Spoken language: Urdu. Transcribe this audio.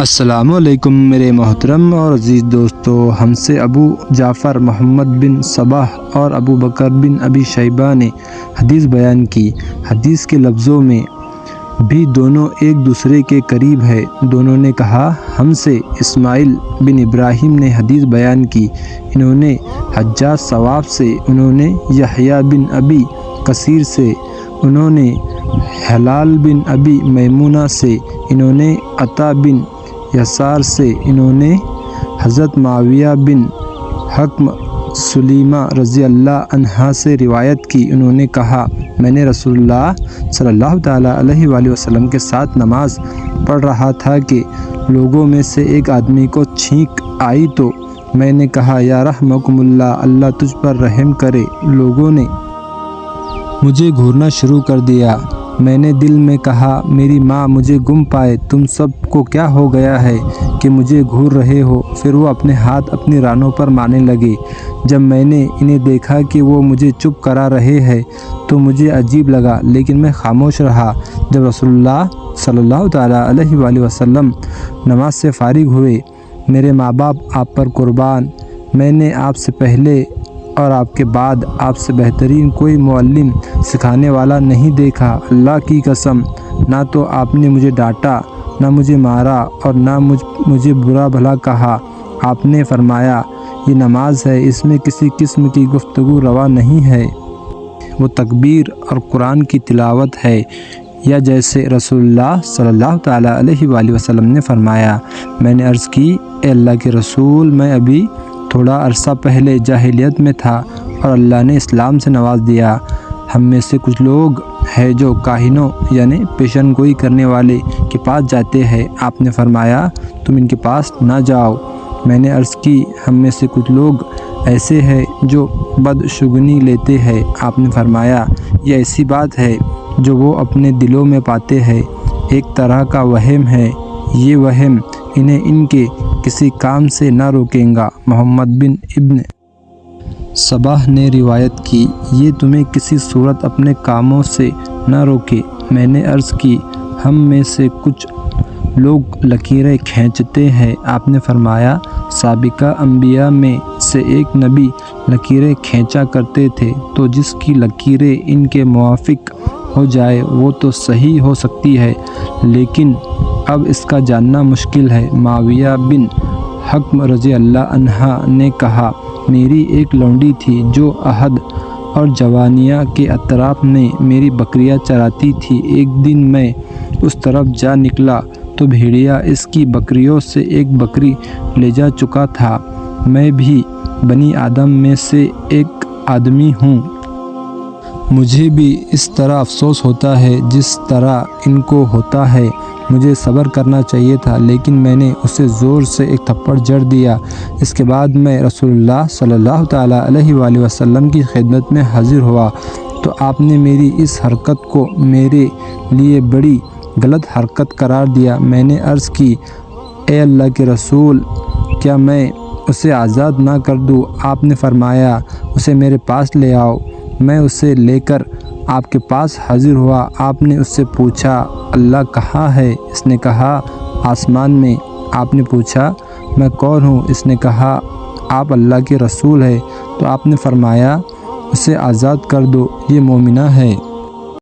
السلام علیکم میرے محترم اور عزیز دوستو، ہم سے ابو جعفر محمد بن صباح اور ابو بکر بن ابی شیبہ نے حدیث بیان کی۔ حدیث کے لفظوں میں بھی دونوں ایک دوسرے کے قریب ہے۔ دونوں نے کہا، ہم سے اسماعیل بن ابراہیم نے حدیث بیان کی، انہوں نے حجاج ثواب سے، انہوں نے یحییٰ بن ابی کثیر سے، انہوں نے ہلال بن ابی میمونہ سے، انہوں نے عطا بن یسار سے، انہوں نے حضرت معاویہ بن حکم سلیمہ رضی اللہ عنہ سے روایت کی۔ انہوں نے کہا، میں نے رسول اللہ صلی اللہ تعالیٰ علیہ وآلہ وسلم کے ساتھ نماز پڑھ رہا تھا کہ لوگوں میں سے ایک آدمی کو چھینک آئی تو میں نے کہا، یا رحمکم اللہ، اللہ تجھ پر رحم کرے۔ لوگوں نے مجھے گھورنا شروع کر دیا۔ میں نے دل میں کہا، میری ماں مجھے گم پائے، تم سب کو کیا ہو گیا ہے کہ مجھے گھور رہے ہو؟ پھر وہ اپنے ہاتھ اپنی رانوں پر مارنے لگے۔ جب میں نے انہیں دیکھا کہ وہ مجھے چپ کرا رہے ہیں تو مجھے عجیب لگا، لیکن میں خاموش رہا۔ جب رسول اللہ صلی اللہ تعالیٰ علیہ وآلہ وسلم نماز سے فارغ ہوئے، میرے ماں باپ آپ پر قربان، میں نے آپ سے پہلے اور آپ کے بعد آپ سے بہترین کوئی معلم سکھانے والا نہیں دیکھا۔ اللہ کی قسم، نہ تو آپ نے مجھے ڈانٹا، نہ مجھے مارا اور نہ مجھے برا بھلا کہا۔ آپ نے فرمایا، یہ نماز ہے، اس میں کسی قسم کی گفتگو روا نہیں ہے، وہ تکبیر اور قرآن کی تلاوت ہے۔ یا جیسے رسول اللہ صلی اللہ تعالیٰ علیہ وآلہ وسلم نے فرمایا، میں نے عرض کی، اے اللہ کے رسول، میں ابھی تھوڑا عرصہ پہلے جاہلیت میں تھا اور اللہ نے اسلام سے نواز دیا۔ ہم میں سے کچھ لوگ ہیں جو کاہنوں یعنی پیشن گوئی کرنے والے کے پاس جاتے ہیں۔ آپ نے فرمایا، تم ان کے پاس نہ جاؤ۔ میں نے عرض کی، ہم میں سے کچھ لوگ ایسے ہیں جو بدشگونی لیتے ہیں۔ آپ نے فرمایا، یہ ایسی بات ہے جو وہ اپنے دلوں میں پاتے ہیں، ایک طرح کا وہم ہے، یہ وہم انہیں ان کے کسی کام سے نہ روکیں گا۔ محمد بن ابن صباح نے روایت کی، یہ تمہیں کسی صورت اپنے کاموں سے نہ روکے۔ میں نے عرض کی، ہم میں سے کچھ لوگ لکیریں کھینچتے ہیں۔ آپ نے فرمایا، سابقہ انبیاء میں سے ایک نبی لکیریں کھینچا کرتے تھے، تو جس کی لکیریں ان کے موافق ہو جائے وہ تو صحیح ہو سکتی ہے، لیکن اب اس کا جاننا مشکل ہے۔ معاویہ بن حکم رضی اللہ عنہ نے کہا، میری ایک لونڈی تھی جو احد اور جوانیہ کے اطراف میں میری بکریاں چراتی تھی۔ ایک دن میں اس طرف جا نکلا تو بھیڑیا اس کی بکریوں سے ایک بکری لے جا چکا تھا۔ میں بھی بنی آدم میں سے ایک آدمی ہوں، مجھے بھی اس طرح افسوس ہوتا ہے جس طرح ان کو ہوتا ہے۔ مجھے صبر کرنا چاہیے تھا، لیکن میں نے اسے زور سے ایک تھپڑ جڑ دیا۔ اس کے بعد میں رسول اللہ صلی اللہ تعالیٰ علیہ وآلہ وسلم کی خدمت میں حاضر ہوا تو آپ نے میری اس حرکت کو میرے لیے بڑی غلط حرکت قرار دیا۔ میں نے عرض کی، اے اللہ کے رسول، کیا میں اسے آزاد نہ کر دوں؟ آپ نے فرمایا، اسے میرے پاس لے آؤ۔ میں اسے لے کر آپ کے پاس حاضر ہوا۔ آپ نے اس سے پوچھا، اللہ کہاں ہے؟ اس نے کہا، آسمان میں۔ آپ نے پوچھا، میں کون ہوں؟ اس نے کہا، آپ اللہ کے رسول ہیں۔ تو آپ نے فرمایا، اسے آزاد کر دو، یہ مومنہ ہے۔